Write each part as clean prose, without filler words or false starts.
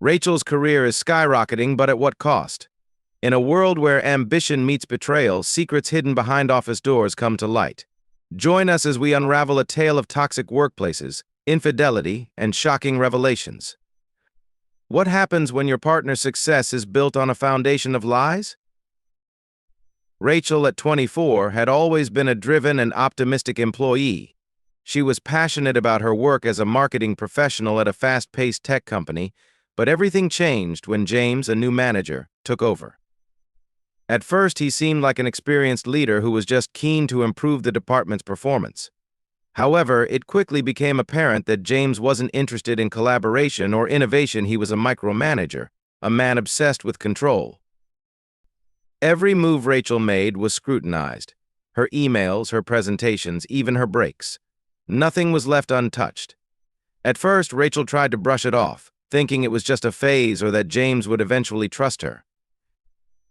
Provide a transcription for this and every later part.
Rachel's career is skyrocketing, but at what cost? In a world where ambition meets betrayal, secrets hidden behind office doors come to light. Join us as we unravel a tale of toxic workplaces, infidelity, and shocking revelations. What happens when your partner's success is built on a foundation of lies? Rachel, at 24, had always been a driven and optimistic employee. She was passionate about her work as a marketing professional at a fast-paced tech company, but everything changed when James, a new manager, took over. At first, he seemed like an experienced leader who was just keen to improve the department's performance. However, it quickly became apparent that James wasn't interested in collaboration or innovation. He was a micromanager, a man obsessed with control. Every move Rachel made was scrutinized. Her emails, her presentations, even her breaks. Nothing was left untouched. At first, Rachel tried to brush it off, thinking it was just a phase or that James would eventually trust her.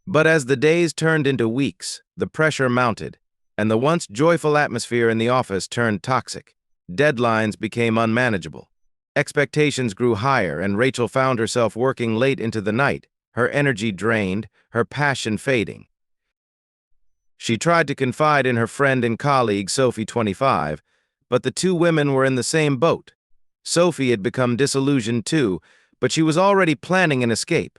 But as the days turned into weeks, the pressure mounted, and the once joyful atmosphere in the office turned toxic. Deadlines became unmanageable. Expectations grew higher, and Rachel found herself working late into the night, her energy drained, her passion fading. She tried to confide in her friend and colleague, Sophie, 25, but the two women were in the same boat. Sophie had become disillusioned too, but she was already planning an escape.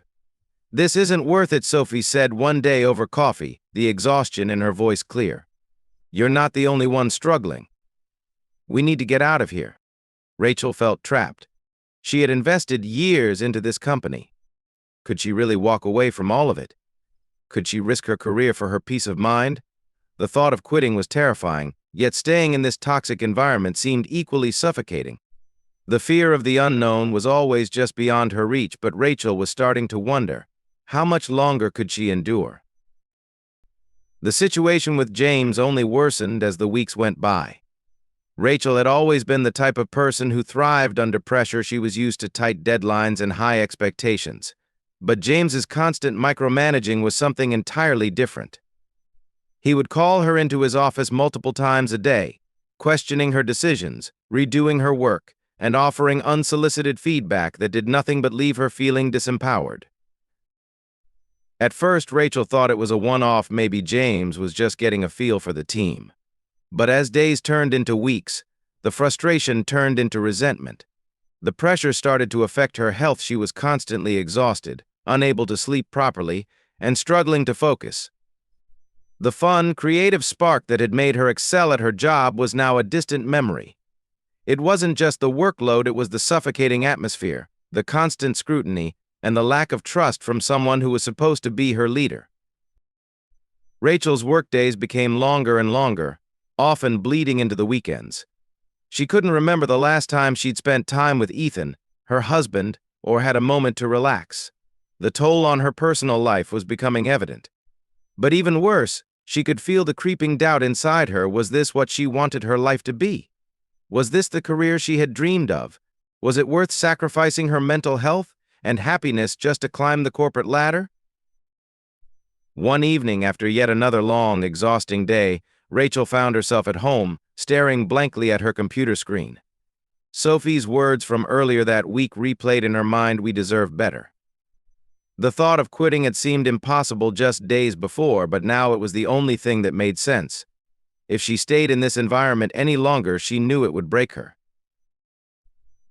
"This isn't worth it," Sophie said one day over coffee, the exhaustion in her voice clear. "You're not the only one struggling. We need to get out of here." Rachel felt trapped. She had invested years into this company. Could she really walk away from all of it? Could she risk her career for her peace of mind? The thought of quitting was terrifying, yet staying in this toxic environment seemed equally suffocating. The fear of the unknown was always just beyond her reach, but Rachel was starting to wonder, how much longer could she endure? The situation with James only worsened as the weeks went by. Rachel had always been the type of person who thrived under pressure. She was used to tight deadlines and high expectations. But James's constant micromanaging was something entirely different. He would call her into his office multiple times a day, questioning her decisions, redoing her work, and offering unsolicited feedback that did nothing but leave her feeling disempowered. At first, Rachel thought it was a one-off. Maybe James was just getting a feel for the team. But as days turned into weeks, the frustration turned into resentment. The pressure started to affect her health. She was constantly exhausted, unable to sleep properly, and struggling to focus. The fun, creative spark that had made her excel at her job was now a distant memory. It wasn't just the workload, it was the suffocating atmosphere, the constant scrutiny, and the lack of trust from someone who was supposed to be her leader. Rachel's workdays became longer and longer, often bleeding into the weekends. She couldn't remember the last time she'd spent time with Ethan, her husband, or had a moment to relax. The toll on her personal life was becoming evident. But even worse, she could feel the creeping doubt inside her. Was this what she wanted her life to be? Was this the career she had dreamed of? Was it worth sacrificing her mental health and happiness just to climb the corporate ladder? One evening, after yet another long, exhausting day, Rachel found herself at home, staring blankly at her computer screen. Sophie's words from earlier that week replayed in her mind. "We deserve better." The thought of quitting had seemed impossible just days before, but now it was the only thing that made sense. If she stayed in this environment any longer, she knew it would break her.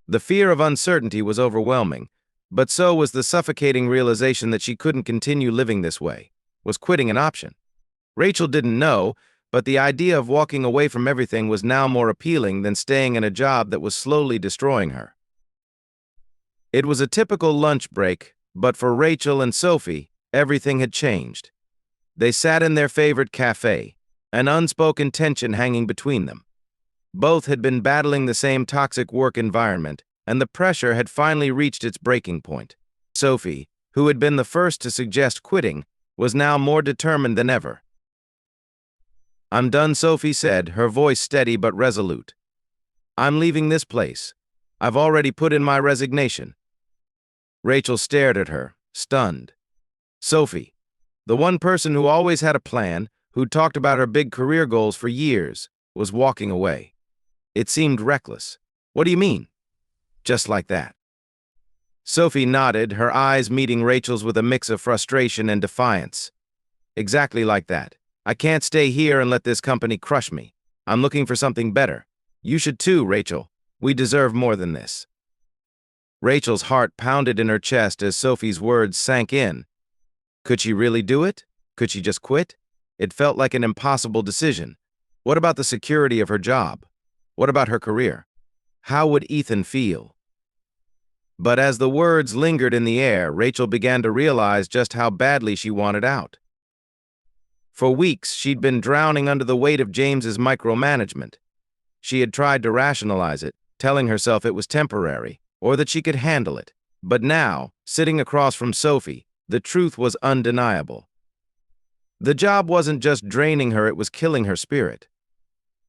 The fear of uncertainty was overwhelming, but so was the suffocating realization that she couldn't continue living this way. Was quitting an option? Rachel didn't know, but the idea of walking away from everything was now more appealing than staying in a job that was slowly destroying her. It was a typical lunch break, but for Rachel and Sophie, everything had changed. They sat in their favorite cafe, an unspoken tension hanging between them. Both had been battling the same toxic work environment, and the pressure had finally reached its breaking point. Sophie, who had been the first to suggest quitting, was now more determined than ever. "I'm done," Sophie said, her voice steady but resolute. "I'm leaving this place. I've already put in my resignation." Rachel stared at her, stunned. Sophie, the one person who always had a plan, who talked about her big career goals for years, was walking away. It seemed reckless. "What do you mean?" "Just like that." Sophie nodded, her eyes meeting Rachel's with a mix of frustration and defiance. Exactly like that. I can't stay here and let this company crush me. I'm looking for something better. You should too, Rachel. We deserve more than this. Rachel's heart pounded in her chest as Sophie's words sank in. Could she really do it? Could she just quit? It felt like an impossible decision. What about the security of her job? What about her career? How would Ethan feel? But as the words lingered in the air, Rachel began to realize just how badly she wanted out. For weeks, she'd been drowning under the weight of James's micromanagement. She had tried to rationalize it, telling herself it was temporary, or that she could handle it. But now, sitting across from Sophie, the truth was undeniable. The job wasn't just draining her, it was killing her spirit.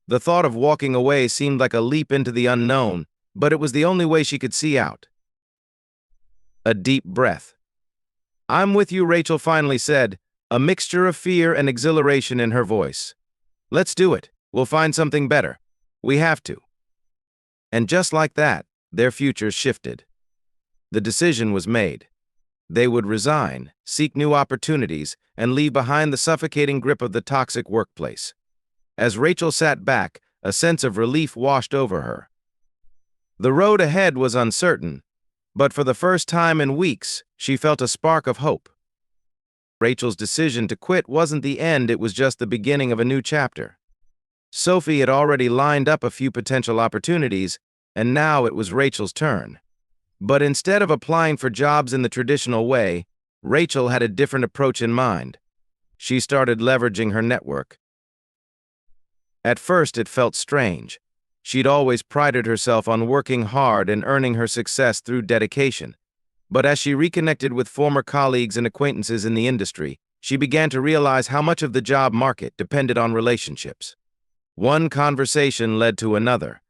The thought of walking away seemed like a leap into the unknown, but it was the only way she could see out. A deep breath. I'm with you, Rachel finally said, a mixture of fear and exhilaration in her voice. Let's do it. We'll find something better. We have to. And just like that, their futures shifted. The decision was made. They would resign, seek new opportunities, and leave behind the suffocating grip of the toxic workplace. As Rachel sat back, a sense of relief washed over her. The road ahead was uncertain, but for the first time in weeks, she felt a spark of hope. Rachel's decision to quit wasn't the end, it was just the beginning of a new chapter. Sophie had already lined up a few potential opportunities, and now it was Rachel's turn. But instead of applying for jobs in the traditional way, Rachel had a different approach in mind. She started leveraging her network. At first, it felt strange. She'd always prided herself on working hard and earning her success through dedication. But as she reconnected with former colleagues and acquaintances in the industry, she began to realize how much of the job market depended on relationships. One conversation led to another,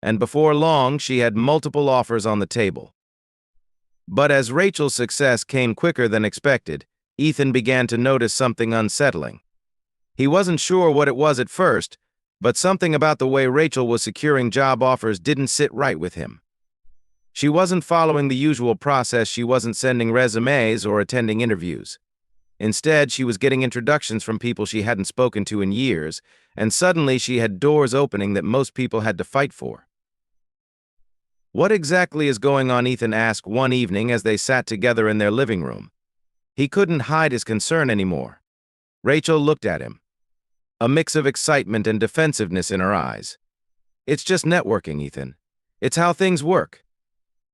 and before long, she had multiple offers on the table. But as Rachel's success came quicker than expected, Ethan began to notice something unsettling. He wasn't sure what it was at first, but something about the way Rachel was securing job offers didn't sit right with him. She wasn't following the usual process, she wasn't sending resumes or attending interviews. Instead, she was getting introductions from people she hadn't spoken to in years, and suddenly she had doors opening that most people had to fight for. What exactly is going on? Ethan asked one evening as they sat together in their living room. He couldn't hide his concern anymore. Rachel looked at him, a mix of excitement and defensiveness in her eyes. It's just networking, Ethan. It's how things work.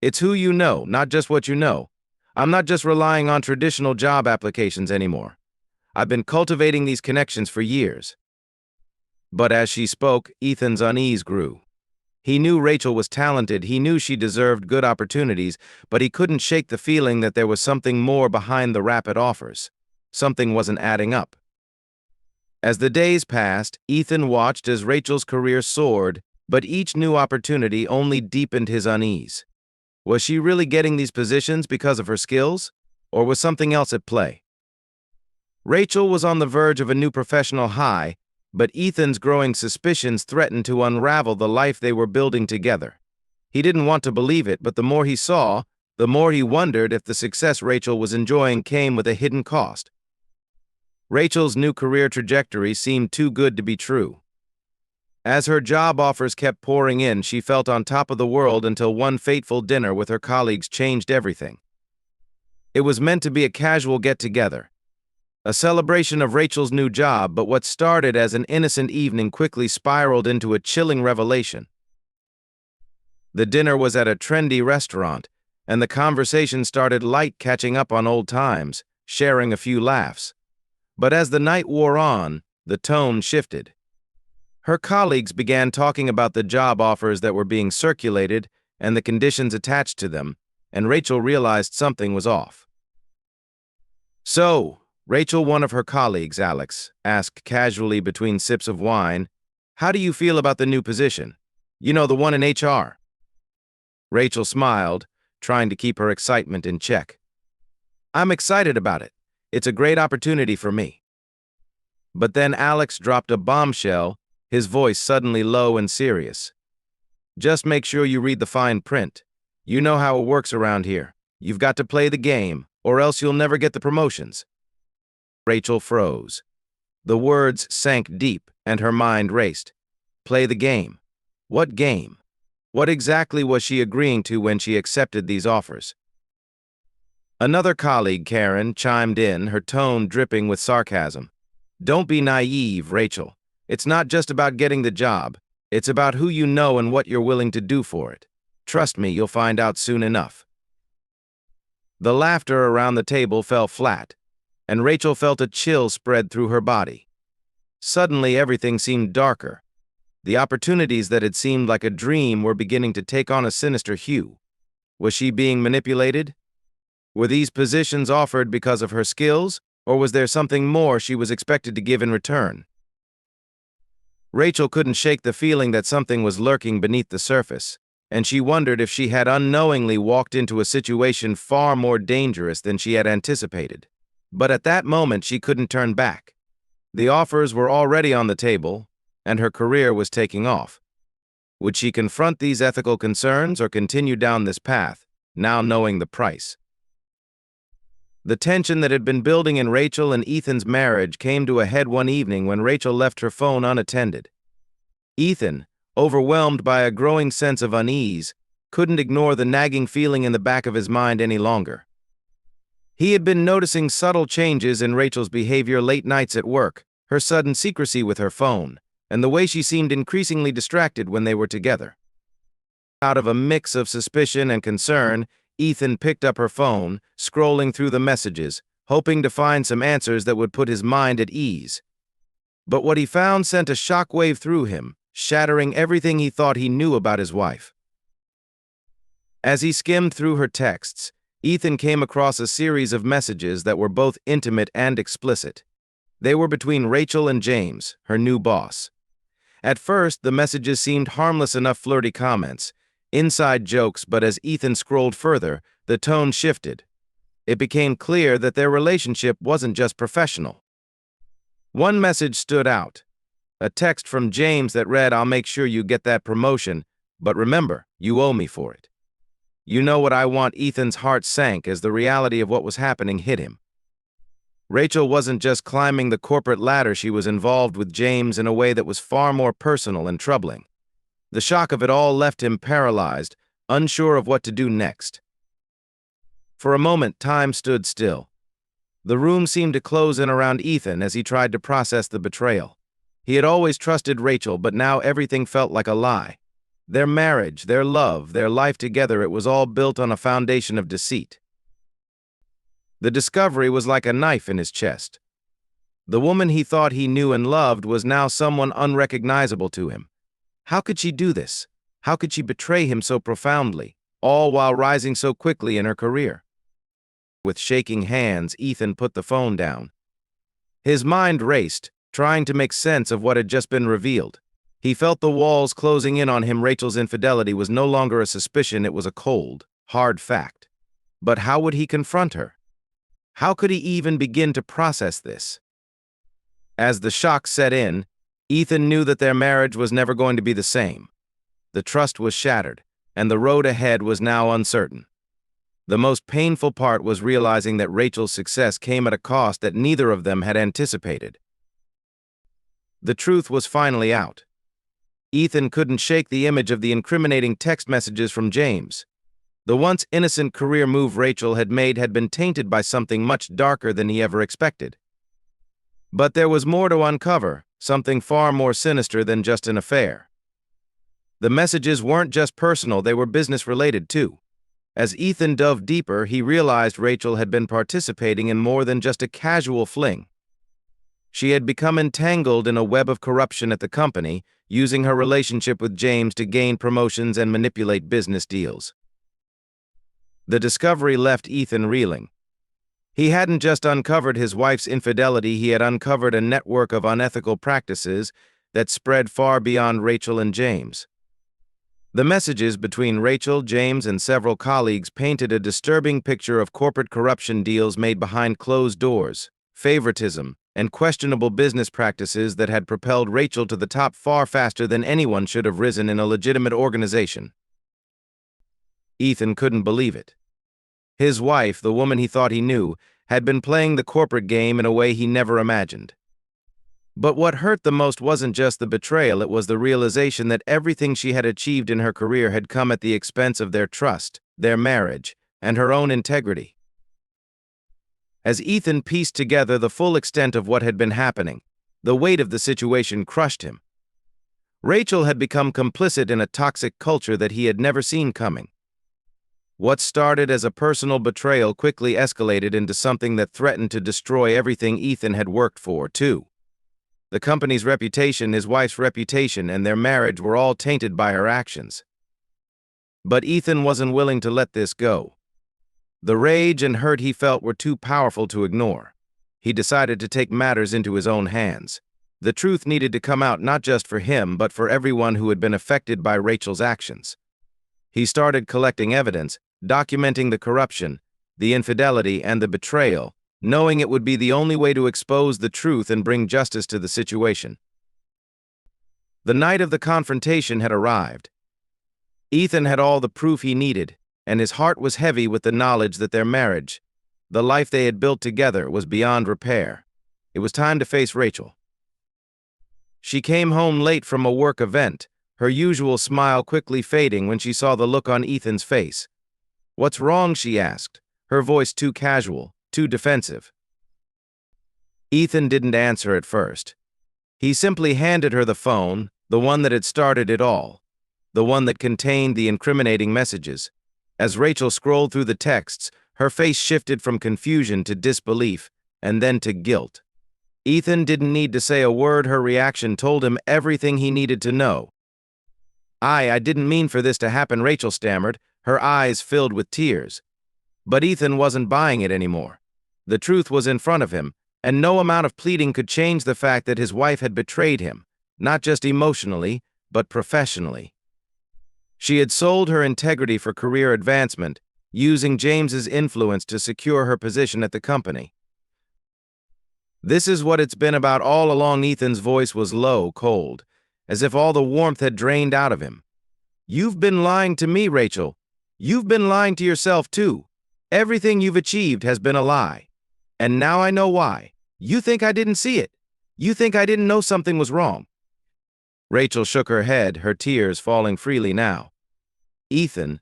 It's who you know, not just what you know. I'm not just relying on traditional job applications anymore. I've been cultivating these connections for years. But as she spoke, Ethan's unease grew. He knew Rachel was talented, he knew she deserved good opportunities, but he couldn't shake the feeling that there was something more behind the rapid offers. Something wasn't adding up. As the days passed, Ethan watched as Rachel's career soared, but each new opportunity only deepened his unease. Was she really getting these positions because of her skills, or was something else at play? Rachel was on the verge of a new professional high, but Ethan's growing suspicions threatened to unravel the life they were building together. He didn't want to believe it, but the more he saw, the more he wondered if the success Rachel was enjoying came with a hidden cost. Rachel's new career trajectory seemed too good to be true. As her job offers kept pouring in, she felt on top of the world until one fateful dinner with her colleagues changed everything. It was meant to be a casual get-together, a celebration of Rachel's new job, but what started as an innocent evening quickly spiraled into a chilling revelation. The dinner was at a trendy restaurant, and the conversation started light, catching up on old times, sharing a few laughs. But as the night wore on, the tone shifted. Her colleagues began talking about the job offers that were being circulated and the conditions attached to them, and Rachel realized something was off. So, Rachel, one of her colleagues, Alex, asked casually between sips of wine, "How do you feel about the new position? You know, the one in HR." Rachel smiled, trying to keep her excitement in check. "I'm excited about it. It's a great opportunity for me." But then Alex dropped a bombshell, his voice suddenly low and serious. "Just make sure you read the fine print. You know how it works around here. You've got to play the game, or else you'll never get the promotions. Rachel froze. The words sank deep, and her mind raced. Play the game. What game? What exactly was she agreeing to when she accepted these offers? Another colleague, Karen, chimed in, her tone dripping with sarcasm. Don't be naive, Rachel. It's not just about getting the job. It's about who you know and what you're willing to do for it. Trust me, you'll find out soon enough. The laughter around the table fell flat, and Rachel felt a chill spread through her body. Suddenly, everything seemed darker. The opportunities that had seemed like a dream were beginning to take on a sinister hue. Was she being manipulated? Were these positions offered because of her skills, or was there something more she was expected to give in return? Rachel couldn't shake the feeling that something was lurking beneath the surface, and she wondered if she had unknowingly walked into a situation far more dangerous than she had anticipated. But at that moment, she couldn't turn back. The offers were already on the table, and her career was taking off. Would she confront these ethical concerns or continue down this path, now knowing the price? The tension that had been building in Rachel and Ethan's marriage came to a head one evening when Rachel left her phone unattended. Ethan, overwhelmed by a growing sense of unease, couldn't ignore the nagging feeling in the back of his mind any longer. He had been noticing subtle changes in Rachel's behavior late nights at work, her sudden secrecy with her phone, and the way she seemed increasingly distracted when they were together. Out of a mix of suspicion and concern, Ethan picked up her phone, scrolling through the messages, hoping to find some answers that would put his mind at ease. But what he found sent a shockwave through him, shattering everything he thought he knew about his wife. As he skimmed through her texts, Ethan came across a series of messages that were both intimate and explicit. They were between Rachel and James, her new boss. At first, the messages seemed harmless enough flirty comments, inside jokes, but as Ethan scrolled further, the tone shifted. It became clear that their relationship wasn't just professional. One message stood out, a text from James that read, "I'll make sure you get that promotion, but remember, you owe me for it." You know what I want? Ethan's heart sank as the reality of what was happening hit him. Rachel wasn't just climbing the corporate ladder, she was involved with James in a way that was far more personal and troubling. The shock of it all left him paralyzed, unsure of what to do next. For a moment, time stood still. The room seemed to close in around Ethan as he tried to process the betrayal. He had always trusted Rachel, but now everything felt like a lie. Their marriage, their love, their life together, it was all built on a foundation of deceit. The discovery was like a knife in his chest. The woman he thought he knew and loved was now someone unrecognizable to him. How could she do this? How could she betray him so profoundly, all while rising so quickly in her career? With shaking hands, Ethan put the phone down. His mind raced, trying to make sense of what had just been revealed. He felt the walls closing in on him. Rachel's infidelity was no longer a suspicion, it was a cold, hard fact. But how would he confront her? How could he even begin to process this? As the shock set in, Ethan knew that their marriage was never going to be the same. The trust was shattered, and the road ahead was now uncertain. The most painful part was realizing that Rachel's success came at a cost that neither of them had anticipated. The truth was finally out. Ethan couldn't shake the image of the incriminating text messages from James. The once innocent career move Rachel had made had been tainted by something much darker than he ever expected. But there was more to uncover, something far more sinister than just an affair. The messages weren't just personal, they were business-related too. As Ethan dove deeper, he realized Rachel had been participating in more than just a casual fling. She had become entangled in a web of corruption at the company, using her relationship with James to gain promotions and manipulate business deals. The discovery left Ethan reeling. He hadn't just uncovered his wife's infidelity, he had uncovered a network of unethical practices that spread far beyond Rachel and James. The messages between Rachel, James, and several colleagues painted a disturbing picture of corporate corruption deals made behind closed doors, favoritism, and questionable business practices that had propelled Rachel to the top far faster than anyone should have risen in a legitimate organization. Ethan couldn't believe it. His wife, the woman he thought he knew, had been playing the corporate game in a way he never imagined. But what hurt the most wasn't just the betrayal, it was the realization that everything she had achieved in her career had come at the expense of their trust, their marriage, and her own integrity. As Ethan pieced together the full extent of what had been happening, the weight of the situation crushed him. Rachel had become complicit in a toxic culture that he had never seen coming. What started as a personal betrayal quickly escalated into something that threatened to destroy everything Ethan had worked for, too. The company's reputation, his wife's reputation, and their marriage were all tainted by her actions. But Ethan wasn't willing to let this go. The rage and hurt he felt were too powerful to ignore. He decided to take matters into his own hands. The truth needed to come out not just for him, but for everyone who had been affected by Rachel's actions. He started collecting evidence, documenting the corruption, the infidelity, and the betrayal, knowing it would be the only way to expose the truth and bring justice to the situation. The night of the confrontation had arrived. Ethan had all the proof he needed, and his heart was heavy with the knowledge that their marriage, the life they had built together, was beyond repair. It was time to face Rachel. She came home late from a work event, her usual smile quickly fading when she saw the look on Ethan's face. "What's wrong?" she asked, her voice too casual, too defensive. Ethan didn't answer at first. He simply handed her the phone, the one that had started it all, the one that contained the incriminating messages. As Rachel scrolled through the texts, her face shifted from confusion to disbelief, and then to guilt. Ethan didn't need to say a word. Her reaction told him everything he needed to know. I didn't mean for this to happen," Rachel stammered, her eyes filled with tears. But Ethan wasn't buying it anymore. The truth was in front of him, and no amount of pleading could change the fact that his wife had betrayed him, not just emotionally, but professionally. She had sold her integrity for career advancement, using James's influence to secure her position at the company. "This is what it's been about all along." Ethan's voice was low, cold, as if all the warmth had drained out of him. "You've been lying to me, Rachel. You've been lying to yourself, too. Everything you've achieved has been a lie. And now I know why. You think I didn't see it. You think I didn't know something was wrong." Rachel shook her head, her tears falling freely now. "Ethan,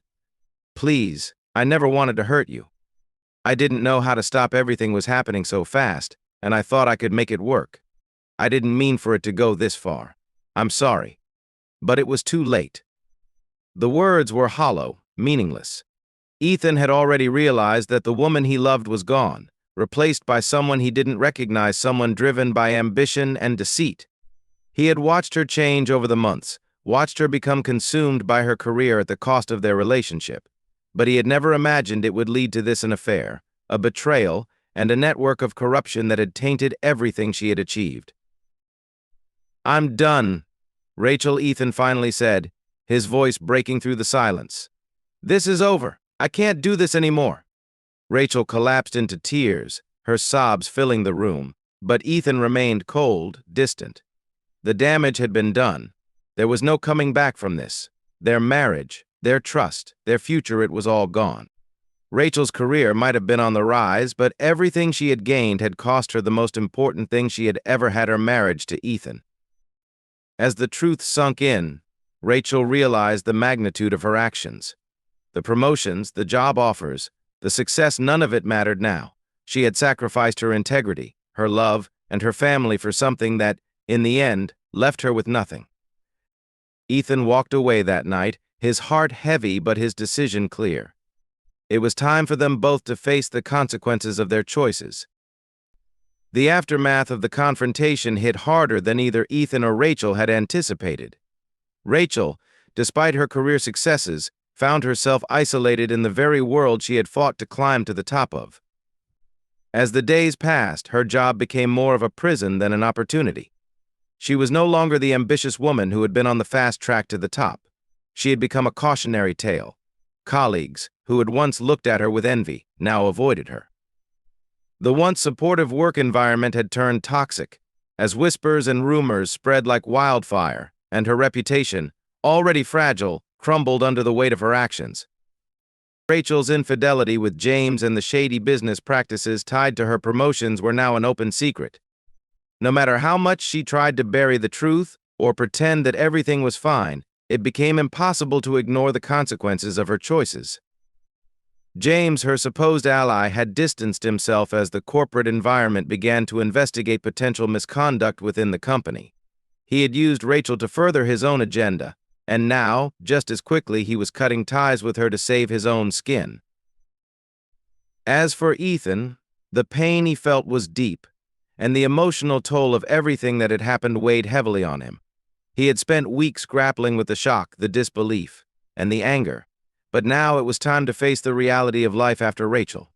please, I never wanted to hurt you. I didn't know how to stop everything was happening so fast, and I thought I could make it work. I didn't mean for it to go this far. I'm sorry. But it was too late." The words were hollow, meaningless. Ethan had already realized that the woman he loved was gone, replaced by someone he didn't recognize, someone driven by ambition and deceit. He had watched her change over the months, watched her become consumed by her career at the cost of their relationship. But he had never imagined it would lead to this: an affair, a betrayal, and a network of corruption that had tainted everything she had achieved. "I'm done," Rachel, Ethan finally said, his voice breaking through the silence. "This is over. I can't do this anymore." Rachel collapsed into tears, her sobs filling the room, but Ethan remained cold, distant. The damage had been done. There was no coming back from this. Their marriage, their trust, their future, it was all gone. Rachel's career might have been on the rise, but everything she had gained had cost her the most important thing she had ever had: her marriage to Ethan. As the truth sunk in, Rachel realized the magnitude of her actions. The promotions, the job offers, the success, none of it mattered now. She had sacrificed her integrity, her love, and her family for something that, in the end, left her with nothing. Ethan walked away that night, his heart heavy but his decision clear. It was time for them both to face the consequences of their choices. The aftermath of the confrontation hit harder than either Ethan or Rachel had anticipated. Rachel, despite her career successes, found herself isolated in the very world she had fought to climb to the top of. As the days passed, her job became more of a prison than an opportunity. She was no longer the ambitious woman who had been on the fast track to the top. She had become a cautionary tale. Colleagues, who had once looked at her with envy, now avoided her. The once supportive work environment had turned toxic, as whispers and rumors spread like wildfire, and her reputation, already fragile, crumbled under the weight of her actions. Rachel's infidelity with James and the shady business practices tied to her promotions were now an open secret. No matter how much she tried to bury the truth or pretend that everything was fine, it became impossible to ignore the consequences of her choices. James, her supposed ally, had distanced himself as the corporate environment began to investigate potential misconduct within the company. He had used Rachel to further his own agenda, and now, just as quickly, he was cutting ties with her to save his own skin. As for Ethan, the pain he felt was deep, and the emotional toll of everything that had happened weighed heavily on him. He had spent weeks grappling with the shock, the disbelief, and the anger, but now it was time to face the reality of life after Rachel.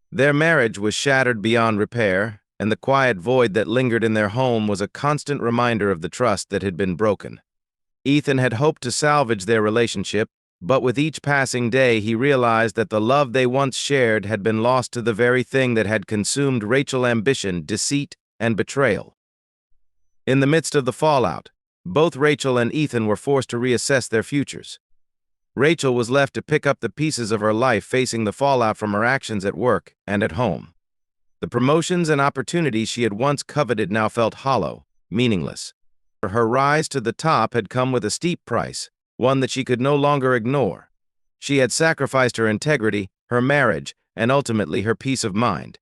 Their marriage was shattered beyond repair, and the quiet void that lingered in their home was a constant reminder of the trust that had been broken. Ethan had hoped to salvage their relationship, but with each passing day he realized that the love they once shared had been lost to the very thing that had consumed Rachel's ambition, deceit, and betrayal. In the midst of the fallout, both Rachel and Ethan were forced to reassess their futures. Rachel was left to pick up the pieces of her life, facing the fallout from her actions at work and at home. The promotions and opportunities she had once coveted now felt hollow, meaningless. Her rise to the top had come with a steep price, one that she could no longer ignore. She had sacrificed her integrity, her marriage, and ultimately her peace of mind.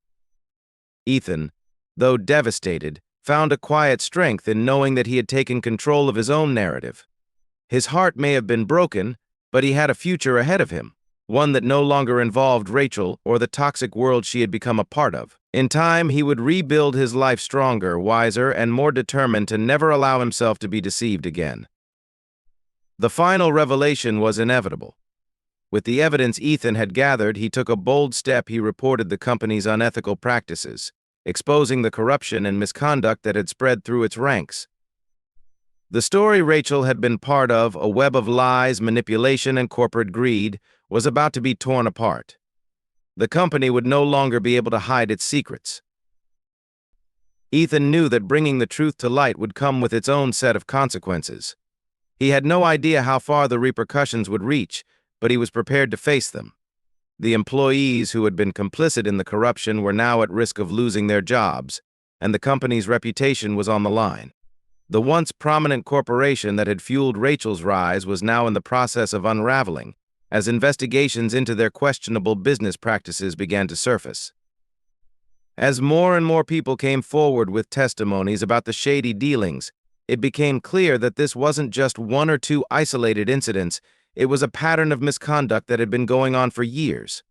Ethan, though devastated, found a quiet strength in knowing that he had taken control of his own narrative. His heart may have been broken, but he had a future ahead of him, one that no longer involved Rachel or the toxic world she had become a part of. In time, he would rebuild his life stronger, wiser, and more determined to never allow himself to be deceived again. The final revelation was inevitable. With the evidence Ethan had gathered, he took a bold step. He reported the company's unethical practices, exposing the corruption and misconduct that had spread through its ranks. The story Rachel had been part of, a web of lies, manipulation, and corporate greed, was about to be torn apart. The company would no longer be able to hide its secrets. Ethan knew that bringing the truth to light would come with its own set of consequences. He had no idea how far the repercussions would reach, but he was prepared to face them. The employees who had been complicit in the corruption were now at risk of losing their jobs, and the company's reputation was on the line. The once prominent corporation that had fueled Rachel's rise was now in the process of unraveling, as investigations into their questionable business practices began to surface. As more and more people came forward with testimonies about the shady dealings, it became clear that this wasn't just one or two isolated incidents. It was a pattern of misconduct that had been going on for years.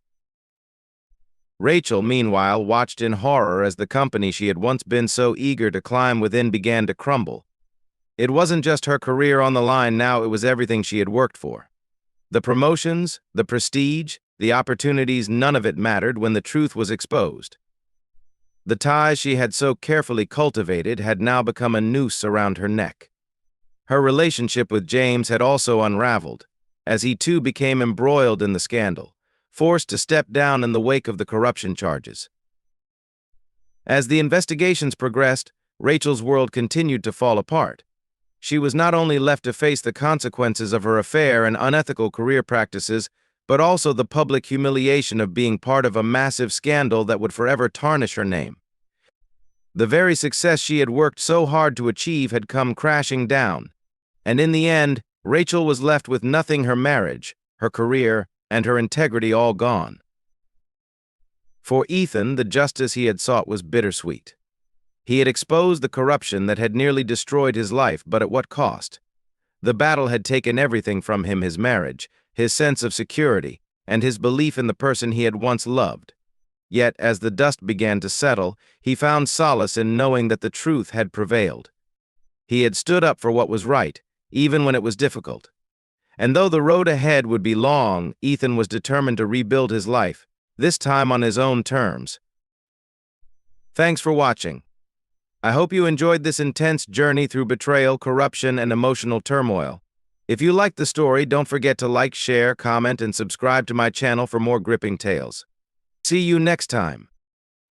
Rachel, meanwhile, watched in horror as the company she had once been so eager to climb within began to crumble. It wasn't just her career on the line now, it was everything she had worked for. The promotions, the prestige, the opportunities, none of it mattered when the truth was exposed. The ties she had so carefully cultivated had now become a noose around her neck. Her relationship with James had also unraveled, as he too became embroiled in the scandal, forced to step down in the wake of the corruption charges. As the investigations progressed, Rachel's world continued to fall apart. She was not only left to face the consequences of her affair and unethical career practices, but also the public humiliation of being part of a massive scandal that would forever tarnish her name. The very success she had worked so hard to achieve had come crashing down, and in the end, Rachel was left with nothing: her marriage, her career, and her integrity all gone. For Ethan, the justice he had sought was bittersweet. He had exposed the corruption that had nearly destroyed his life, but at what cost? The battle had taken everything from him: his marriage, his sense of security, and his belief in the person he had once loved. Yet, as the dust began to settle, he found solace in knowing that the truth had prevailed. He had stood up for what was right, even when it was difficult. And though the road ahead would be long, Ethan was determined to rebuild his life, this time on his own terms. Thanks for watching. I hope you enjoyed this intense journey through betrayal, corruption, and emotional turmoil. If you liked the story, don't forget to like, share, comment, and subscribe to my channel for more gripping tales. See you next time.